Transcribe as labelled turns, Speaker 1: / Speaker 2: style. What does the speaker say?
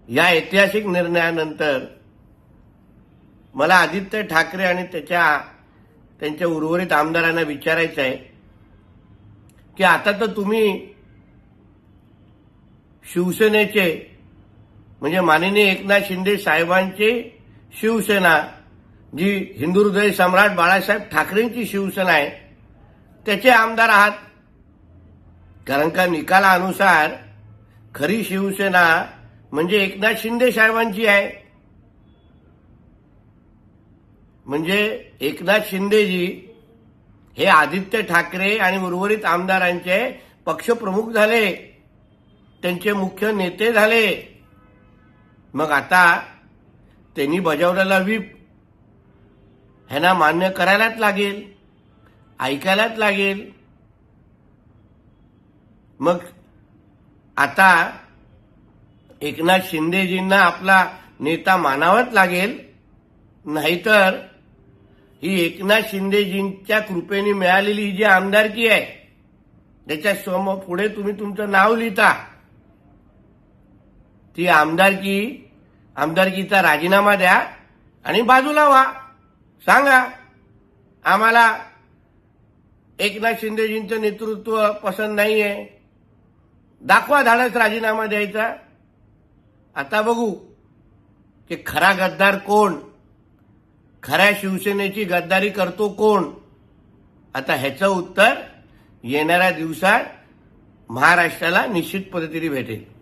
Speaker 1: या ऐतिहासिक निर्णयानंतर मला आदित्य ठाकरे आणि त्यांच्या उर्वरित आमदारांना विचारायचं आहे की आता तर तुम्ही शिवसेनेचे म्हणजे माननीय एकनाथ शिंदे साहेबांची शिवसेना जी हिंदू हृदय सम्राट बाळासाहेब ठाकरेंची शिवसेना आहे त्याचे आमदार आहात. कारण का निकालानुसार खरी शिवसेना म्हणजे एकनाथ शिंदे साहेबांची आहे. म्हणजे एकनाथ शिंदेजी हे आदित्य ठाकरे आणि उर्वरित आमदारांचे पक्षप्रमुख झाले, त्यांचे मुख्य नेते झाले. मग आता त्यांनी बजावलेला व्हीप ह्यांना मान्य करायलाच लागेल, ऐकायलाच लागेल. मग आता एकनाथ शिंदेजींना आपला नेता मानावाच लागेल, नाहीतर ही एकनाथ शिंदेजींच्या कृपेने मिळालेली जी आमदारकी आहे त्याच्या समोर पुढे तुम्ही तुमचं नाव लिहिता, ती आमदारकीचा राजीनामा द्या आणि बाजूला व्हा. सांगा आम्हाला एकनाथ शिंदेजींचं नेतृत्व पसंत नाहीये, दाखवा धाडस राजीनामा द्यायचा. आता बघू की खरा गद्दार कोण, खऱ्या शिवसेनेची गद्दारी करतो कोण. आता ह्याचं उत्तर येणाऱ्या दिवसात महाराष्ट्राला निश्चित पद्धतीने भेटेल.